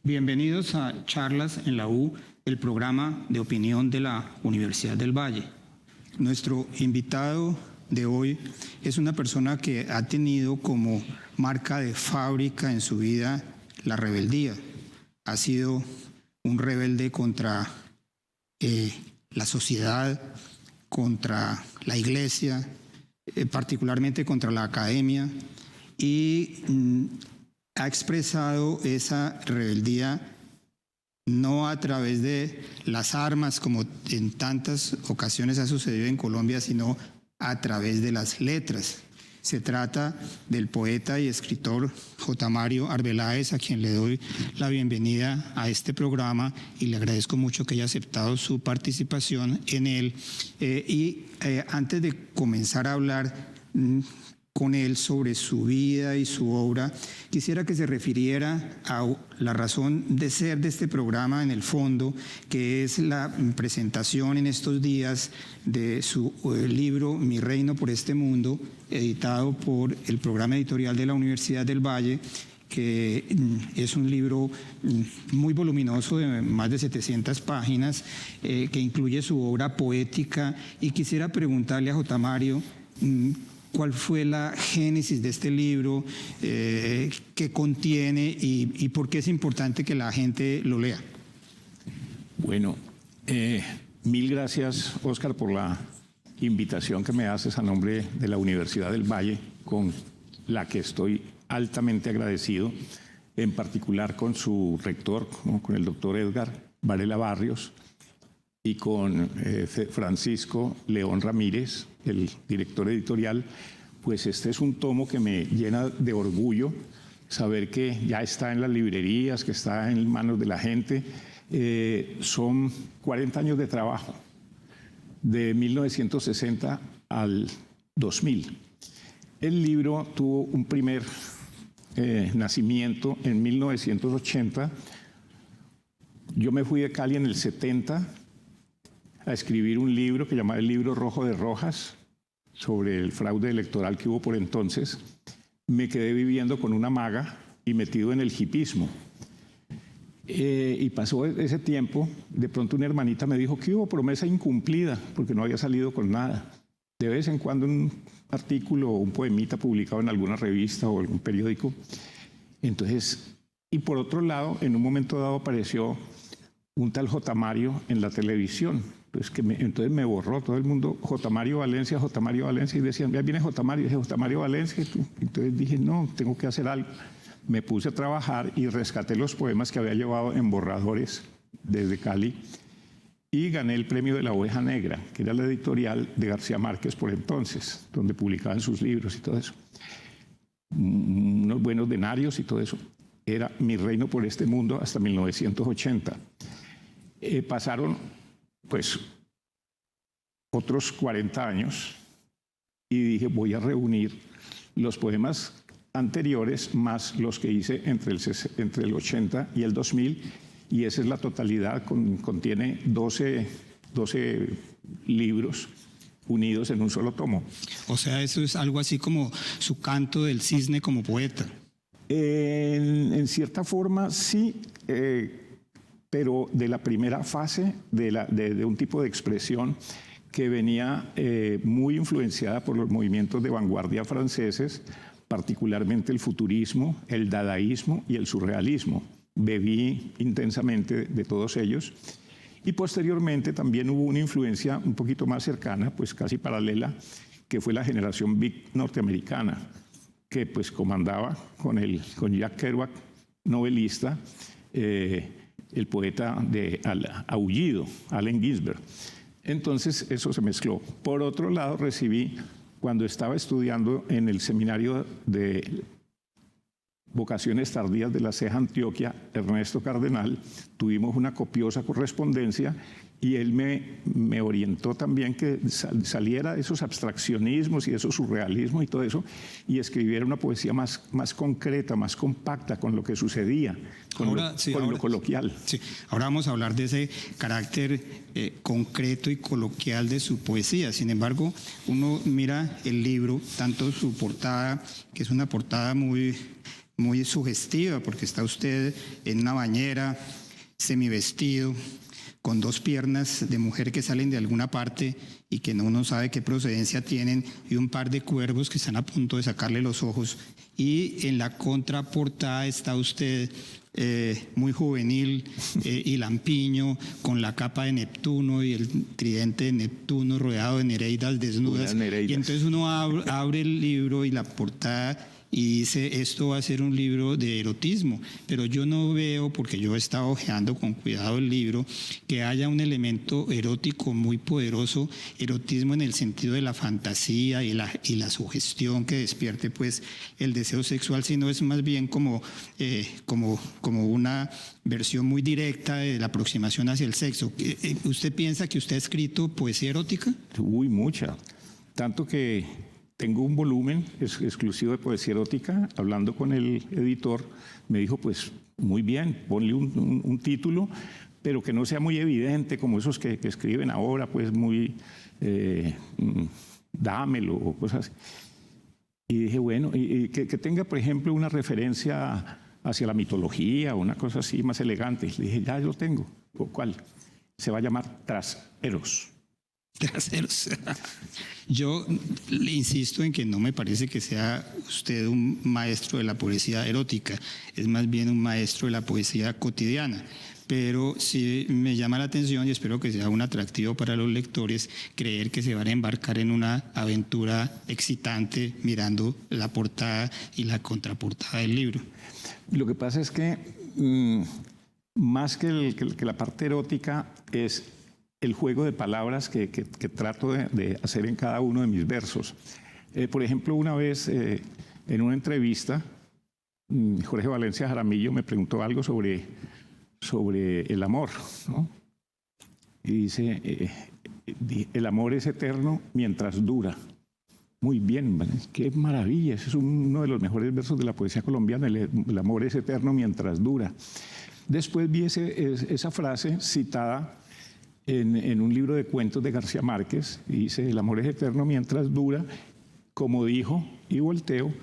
Bienvenidos a Charlas en la U, el programa de opinión de la Universidad del Valle. Nuestro invitado de hoy es una persona que ha tenido como marca de fábrica en su vida la rebeldía. Ha sido un rebelde contra la sociedad, contra la iglesia, particularmente contra la academia, y ha expresado esa rebeldía no a través de las armas, como en tantas ocasiones ha sucedido en Colombia, sino a través de las letras. Se trata del poeta y escritor J. Mario Arbeláez, a quien le doy la bienvenida a este programa y le agradezco mucho que haya aceptado su participación en él. Antes de comenzar a hablar con él sobre su vida y su obra, quisiera que se refiriera a la razón de ser de este programa en el fondo, que es la presentación en estos días de su libro Mi Reino por este Mundo, editado por el programa editorial de la Universidad del Valle, que es un libro muy voluminoso de más de 700 páginas, que incluye su obra poética, y quisiera preguntarle a J. Mario ¿cuál fue la génesis de este libro? ¿Qué contiene y por qué es importante que la gente lo lea? Bueno, mil gracias, Oscar, por la invitación que me haces a nombre de la Universidad del Valle, con la que estoy altamente agradecido, en particular con su rector, con el doctor Edgar Varela Barrios, y con Francisco León Ramírez, el director editorial. Pues este es un tomo que me llena de orgullo saber que ya está en las librerías, que está en manos de la gente. Son 40 años de trabajo, de 1960 al 2000. El libro tuvo un primer nacimiento en 1980. Yo me fui de Cali en el 70 a escribir un libro que llamaba El Libro Rojo de Rojas, sobre el fraude electoral que hubo por entonces. Me quedé viviendo con una maga y metido en el hipismo. Y pasó ese tiempo, de pronto una hermanita me dijo que hubo promesa incumplida, porque no había salido con nada. De vez en cuando un artículo o un poemita publicado en alguna revista o algún periódico. Entonces, y por otro lado, en un momento dado apareció un tal J. Mario en la televisión. Entonces me borró todo el mundo, J. Mario Valencia, y decían, ya viene J. Mario, y dije, J. Mario Valencia. Entonces dije, no, tengo que hacer algo. Me puse a trabajar y rescaté los poemas que había llevado en borradores desde Cali y gané el premio de la Oveja Negra, que era la editorial de García Márquez por entonces, donde publicaban sus libros y todo eso. Unos buenos denarios y todo eso. Era Mi Reino por este Mundo hasta 1980. Pasaron pues otros 40 años y dije, voy a reunir los poemas anteriores más los que hice entre el 80 y el 2000, y esa es la totalidad, contiene 12 libros unidos en un solo tomo. O sea, eso es algo así como su canto del cisne como poeta. En cierta forma sí, pero de la primera fase de un tipo de expresión que venía muy influenciada por los movimientos de vanguardia franceses, particularmente el futurismo, el dadaísmo y el surrealismo. Bebí intensamente de todos ellos. Y posteriormente también hubo una influencia un poquito más cercana, pues casi paralela, que fue la generación Beat norteamericana, que pues comandaba con Jack Kerouac, novelista, el poeta de Aullido, Allen Ginsberg. Entonces eso se mezcló. Por otro lado, recibí, cuando estaba estudiando en el seminario de vocaciones tardías de la CEJA Antioquia, Ernesto Cardenal, tuvimos una copiosa correspondencia y él me orientó también que saliera de esos abstraccionismos y de esos surrealismos y todo eso, y escribiera una poesía más concreta, más compacta con lo que sucedía, con lo coloquial. Sí, ahora vamos a hablar de ese carácter concreto y coloquial de su poesía. Sin embargo, uno mira el libro, tanto su portada, que es una portada muy muy sugestiva, porque está usted en una bañera, semivestido, con dos piernas de mujer que salen de alguna parte y que uno sabe qué procedencia tienen, y un par de cuervos que están a punto de sacarle los ojos. Y en la contraportada está usted muy juvenil y lampiño, con la capa de Neptuno y el tridente de Neptuno rodeado de nereidas desnudas. Y entonces uno abre el libro y la portada y dice, esto va a ser un libro de erotismo, pero yo no veo, porque yo he estado hojeando con cuidado el libro, que haya un elemento erótico muy poderoso, erotismo en el sentido de la fantasía y la sugestión que despierte pues el deseo sexual, sino es más bien como una versión muy directa de la aproximación hacia el sexo. ¿Usted piensa que usted ha escrito poesía erótica? Uy, mucha. Tanto que tengo un volumen exclusivo de poesía erótica. Hablando con el editor, me dijo, pues muy bien, ponle un título, pero que no sea muy evidente como esos que escriben ahora, pues muy dámelo o cosas así. Y dije, bueno, y que tenga, por ejemplo, una referencia hacia la mitología o una cosa así más elegante. Le dije, ya lo tengo. ¿Cuál? Se va a llamar Tras Eros. Traseros. Yo le insisto en que no me parece que sea usted un maestro de la poesía erótica, es más bien un maestro de la poesía cotidiana. Pero sí me llama la atención, y espero que sea un atractivo para los lectores, creer que se van a embarcar en una aventura excitante mirando la portada y la contraportada del libro. Lo que pasa es que más que la parte erótica es el juego de palabras que trato de hacer en cada uno de mis versos. Por ejemplo, una vez en una entrevista, Jorge Valencia Jaramillo me preguntó algo sobre el amor, ¿no? Y dice, el amor es eterno mientras dura. Muy bien, qué maravilla, ese es uno de los mejores versos de la poesía colombiana, el amor es eterno mientras dura. Después vi esa frase citada en un libro de cuentos de García Márquez, y dice, el amor es eterno mientras dura, como dijo, y volteo,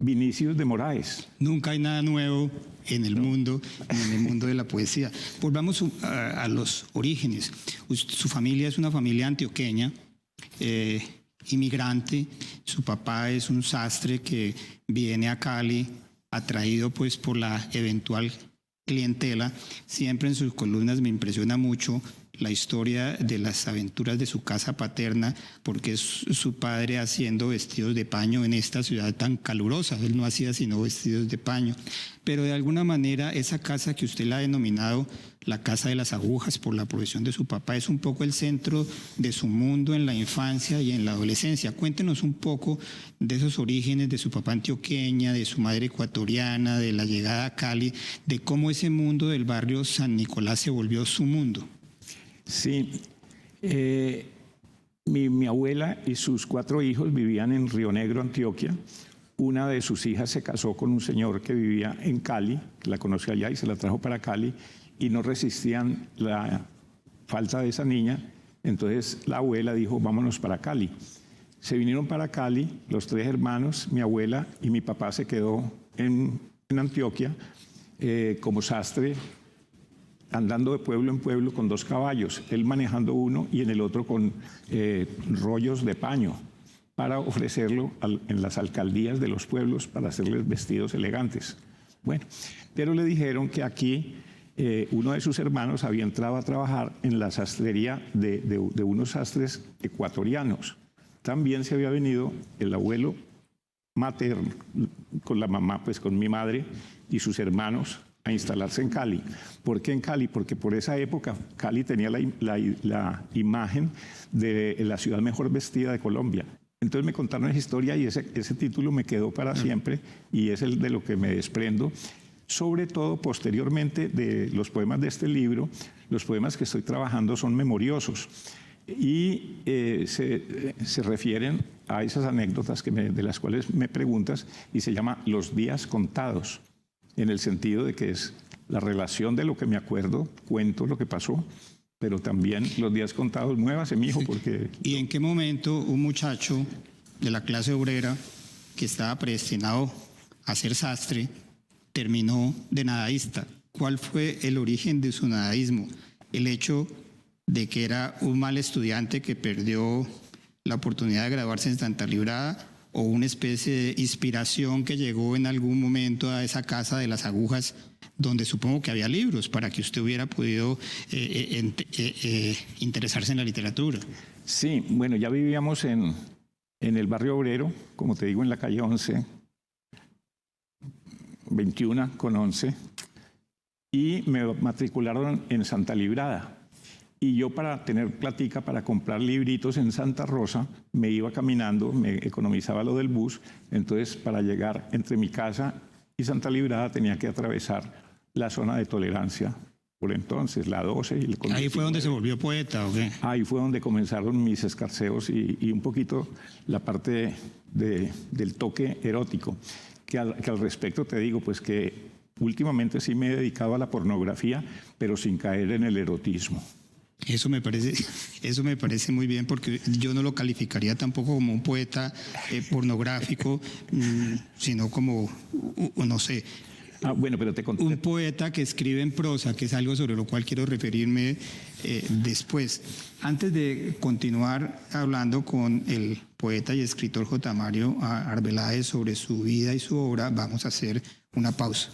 Vinicius de Moraes. Nunca hay nada nuevo en el mundo, en el mundo de la poesía. Volvamos a los orígenes. Su familia es una familia antioqueña, inmigrante. Su papá es un sastre que viene a Cali, atraído pues por la eventual clientela. Siempre en sus columnas me impresiona mucho la historia de las aventuras de su casa paterna, porque es su padre haciendo vestidos de paño en esta ciudad tan calurosa. Él no hacía sino vestidos de paño. Pero de alguna manera esa casa que usted la ha denominado la casa de las agujas por la profesión de su papá es un poco el centro de su mundo en la infancia y en la adolescencia. Cuéntenos un poco de esos orígenes de su papá antioqueña, de su madre ecuatoriana, de la llegada a Cali, de cómo ese mundo del barrio San Nicolás se volvió su mundo. Sí, mi abuela y sus 4 hijos vivían en Río Negro, Antioquia. Una de sus hijas se casó con un señor que vivía en Cali, la conoció allá y se la trajo para Cali, y no resistían la falta de esa niña. Entonces la abuela dijo, vámonos para Cali. Se vinieron para Cali, los 3 hermanos, mi abuela, y mi papá se quedó en Antioquia como sastre, andando de pueblo en pueblo con 2 caballos, él manejando uno y en el otro con rollos de paño para ofrecerlo en las alcaldías de los pueblos para hacerles vestidos elegantes. Bueno, pero le dijeron que aquí uno de sus hermanos había entrado a trabajar en la sastrería de unos sastres ecuatorianos. También se había venido el abuelo materno con la mamá, pues con mi madre y sus hermanos, a instalarse en Cali. ¿Por qué en Cali? Porque por esa época Cali tenía la imagen de la ciudad mejor vestida de Colombia. Entonces me contaron esa historia y ese título me quedó para siempre, y es el de lo que me desprendo. Sobre todo posteriormente de los poemas de este libro, los poemas que estoy trabajando son memoriosos y se refieren a esas anécdotas de las cuales me preguntas, y se llama Los días contados, en el sentido de que es la relación de lo que me acuerdo, cuento lo que pasó, pero también los días contados. Muévase, mijo, porque... ¿Y en qué momento un muchacho de la clase obrera que estaba predestinado a ser sastre, terminó de nadaísta. ¿Cuál fue el origen de su nadaísmo? El hecho de que era un mal estudiante que perdió la oportunidad de graduarse en Santa Librada, o una especie de inspiración que llegó en algún momento a esa casa de las agujas, donde supongo que había libros para que usted hubiera podido interesarse en la literatura. Sí, bueno, ya vivíamos en el barrio obrero, como te digo, en la calle 11, 21 con 11, y me matricularon en Santa Librada. Y yo, para tener platica para comprar libritos en Santa Rosa, me iba caminando, me economizaba lo del bus. Entonces, para llegar entre mi casa y Santa Librada tenía que atravesar la zona de tolerancia, por entonces, la 12. Y ¿Ahí fue donde se volvió poeta o qué? Ahí fue donde comenzaron mis escarceos y un poquito la parte del toque erótico. Que al respecto te digo, pues que últimamente sí me he dedicado a la pornografía, pero sin caer en el erotismo. Eso me parece muy bien, porque yo no lo calificaría tampoco como un poeta pornográfico, sino como, no sé, Bueno, pero te conté. un poeta que escribe en prosa, que es algo sobre lo cual quiero referirme después. Antes de continuar hablando con el poeta y escritor J. Mario Arbeláez sobre su vida y su obra, vamos a hacer una pausa.